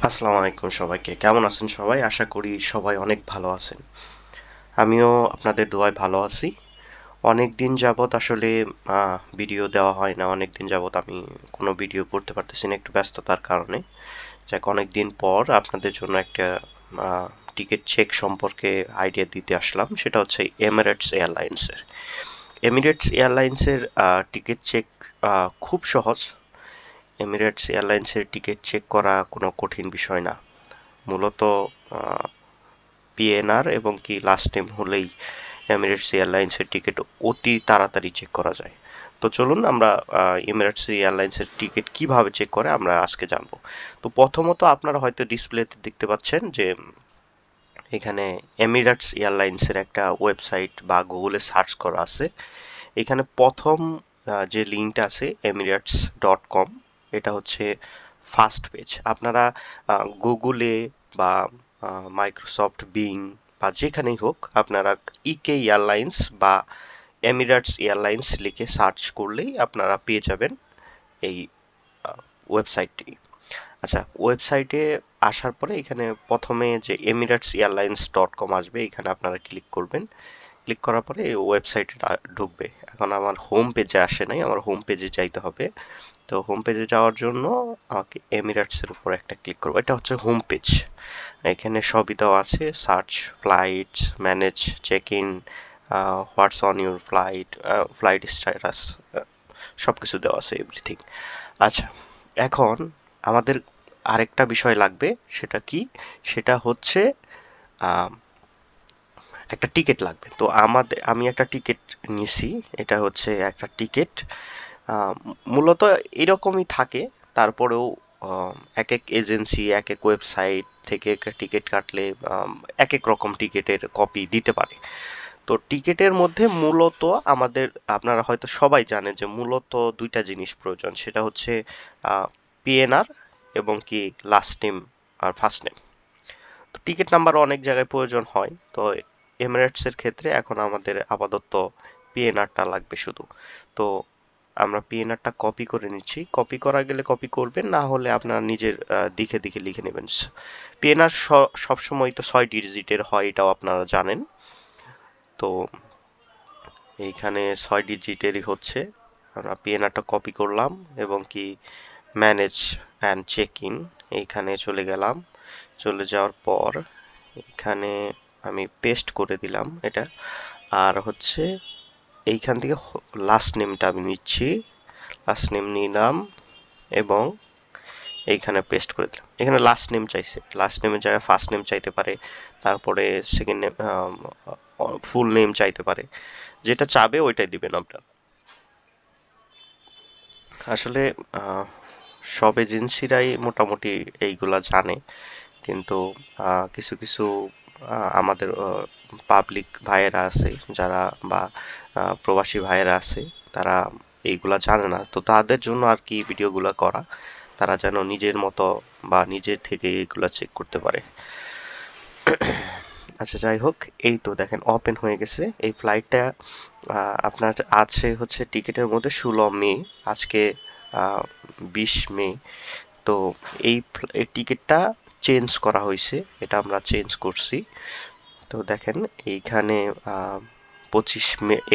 আসসালামু আলাইকুম সবাইকে। কেমন আছেন সবাই? আশা করি সবাই অনেক ভালো আছেন। আমিও আপনাদের দোয়ায় ভালো আছি। অনেকদিন যাবৎ আসলে ভিডিও দেওয়া হয় না। অনেকদিন যাবৎ আমি কোনো ভিডিও করতে পারতেছি না একটু ব্যস্ততার কারণে। যাক অনেকদিন পর আপনাদের জন্য একটা আ টিকেট চেক সম্পর্কে আইডিয়া দিতে আসলাম। সেটা হচ্ছে এমিরেটস এয়ারলাইন্সের। এমিরেটস এয়ারলাইন্সের টিকেট চেক আ খুব সহজ। এমিরেটস এয়ারলাইন্সের টিকেট চেক করা কোনো কঠিন বিষয় না। মূলত পিএনআর এবং কি লাস্ট নেম হলেই এমিরেটস এয়ারলাইন্সের টিকিট অতি তাড়াতাড়ি চেক করা যায়। তো চলুন আমরা এমিরেটস এয়ারলাইন্সের টিকিট কিভাবে চেক করে আমরা আজকে জানবো। তো প্রথমত আপনারা হয়তো ডিসপ্লেতে দেখতে পাচ্ছেন যে এখানে এমিরেটস এয়ারলাইন্সের একটা ওয়েবসাইট বা গুগলে সার্চ করা আছে। এখানে প্রথম যে লিঙ্কটা আছে emirates.com, এটা হচ্ছে ফার্স্ট পেজ। আপনারা গুগলে বা মাইক্রোসফট বিং বা যেখানেই হোক আপনারা ইকে এয়ারলাইন্স বা এমিরেটস এয়ারলাইন্স লিখে সার্চ করলেই আপনারা পেয়ে যাবেন এই ওয়েবসাইটটি। আচ্ছা, ওয়েবসাইটে আসার পরে এখানে প্রথমে যে emirates-airlines.com আসবে, এখানে আপনারা ক্লিক করবেন। ক্লিক করার পরে এই ওয়েবসাইটে ঢুকবে। এখন আমার হোম পেজে আসে নাই, আমার হোম পেজে যাইতে হবে। তো হোম পেজে যাওয়ার জন্য আমাকে এমিরেটস এর উপর একটা ক্লিক করবো। এটা হচ্ছে হোম পেজ। এখানে সবই দেওয়া আছে: search, flight, manage, check in, what's on your flight, flight status, সবকিছু দেওয়া আছে, এভরিথিং। আচ্ছা, এখন আমাদের আরেকটা বিষয় লাগবে। সেটা কি? সেটা হচ্ছে আহ, একটা টিকিট লাগবে। তো আমি একটা টিকিট নিছি। এটা হচ্ছে একটা টিকিট। মূলত এরকমই থাকে। তারপরেও আহ, এক এক এজেন্সি এক এক ওয়েবসাইট থেকে টিকিট কাটলে এক এক রকম টিকিটের কপি দিতে পারে। তো টিকিটের মধ্যে মূলত আমাদের, আপনারা হয়তো সবাই জানেন যে মূলত দুইটা জিনিস প্রয়োজন। সেটা হচ্ছে পিএনআর এবং কি লাস্ট নেম আর ফার্স্ট নেম। তো টিকিট নাম্বার অনেক জায়গায় প্রয়োজন হয়। তো এমিরেটস এর ক্ষেত্রে এখন আমাদের আপাতত পিএনআরটা লাগবে শুধু। তো আমরা পিএনআরটা কপি করে নিচ্ছি। কপি করা গেলে কপি করবেন, না হলে আপনার নিজের দিকে দিকে লিখে নেবেন। পিএনআর সবসময় তো 6 ডিজিটের হয়, এটাও আপনারা জানেন। তো এইখানে 6 ডিজিটেরই হচ্ছে। আমরা পিএনআরটা কপি করলাম এবং কি ম্যানেজ অ্যান্ড চেক ইন এইখানে চলে গেলাম। চলে যাওয়ার পর এখানে আমি পেস্ট করে দিলাম এটা। আর হচ্ছে এইখান থেকে লাস্ট নেমটা আমি নিচ্ছি। লাস্ট নেম নিলাম এবং এইখানে পেস্ট করে দিলাম। এখানে লাস্ট নেম চাইছে, লাস্ট নেমের জায়গায় ফার্স্ট নেম চাইতে পারে, তারপরে সেকেন্ড নেম, ফুল নেম চাইতে পারে। যেটা চাবে ওইটাই দিবেন আপনার। আসলে আহ, সব এজেন্সিরাই মোটামুটি এইগুলা জানে, কিন্তু কিছু কিছু আমাদের পাবলিক ভাইয়েরা আছে যারা, বা প্রবাসী ভাইয়েরা আছে, তারা এইগুলা জানে না। তো তাদের জন্য আর কি ভিডিওগুলো করা, তারা যেন নিজের মতো বা নিজের থেকে এইগুলা চেক করতে পারে। আচ্ছা, যাই হোক, এই তো দেখেন ওপেন হয়ে গেছে এই ফ্লাইটটা। আপনার আছে হচ্ছে টিকিটের মধ্যে 16 মে, আজকে 20 মে। তো এই টিকিটটা চেঞ্জ করা হয়েছে, এটা আমরা চেঞ্জ করছি। তো দেখেন এইখানে 25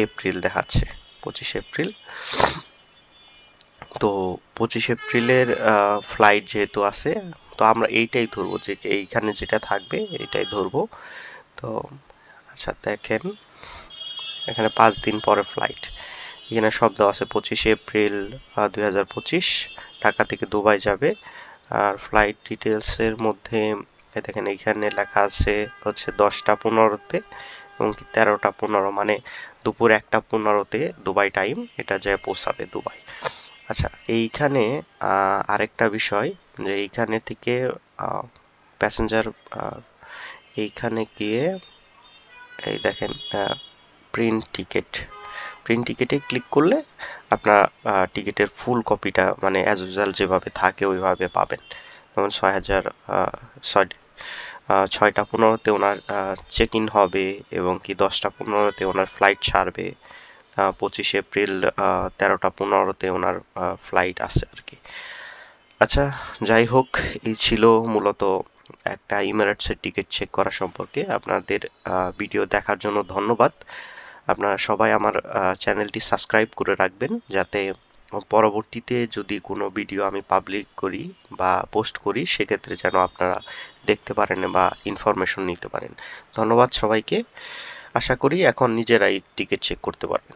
এপ্রিল দেখাচ্ছে, 25 এপ্রিল। তো 25 এপ্রিলের ফ্লাইট যেহেতু আছে, তো আমরা এইটাই ধরবো, যে এইখানে যেটা থাকবে এইটাই ধরবো। তো আচ্ছা দেখেন, এখানে 5 দিন পরে ফ্লাইট। এখানে সব দেওয়া আছে: 25 এপ্রিল 2025, ঢাকা থেকে দুবাই যাবে। আর ফ্লাইট ডিটেলসের মধ্যে দেখেন এইখানে লেখা আছে হচ্ছে 10টা 15-তে এবং কি 13টা 15, মানে দুপুর 1টা 15-তে দুবাই টাইম এটা যায় পৌঁছাবে দুবাই। আচ্ছা, এইখানে আরেকটা বিষয়, যে এইখানে থেকে প্যাসেঞ্জার এইখানে গিয়ে এই দেখেন প্রিন্ট টিকিট, প্রিন্ট টিকিটে ক্লিক করলে আপনার টিকিটের ফুল কপিটা মানে অ্যাজ ইউজুয়াল যেভাবে থাকে ওইভাবে পাবেন। যেমন 6,000, 6টা 15-তে ওনার চেক ইন হবে এবং কি 10টা 15-তে ওনার ফ্লাইট ছাড়বে। 25 এপ্রিল 13টা 15-তে ওনার ফ্লাইট আছে আর কি। আচ্ছা, যাই হোক, এই ছিল মূলত একটা ইমিরেটসের টিকিট চেক করা সম্পর্কে। আপনাদের ভিডিও দেখার জন্য ধন্যবাদ। আপনারা সবাই আমার চ্যানেলটি সাবস্ক্রাইব করে রাখবেন, যাতে পরবর্তীতে যদি কোনো ভিডিও আমি পাবলিক করি বা পোস্ট করি, সেক্ষেত্রে যেন আপনারা দেখতে পারেন বা ইনফরমেশন নিতে পারেন। ধন্যবাদ সবাইকে। আশা করি এখন নিজেরাই টিকিট চেক করতে পারবেন।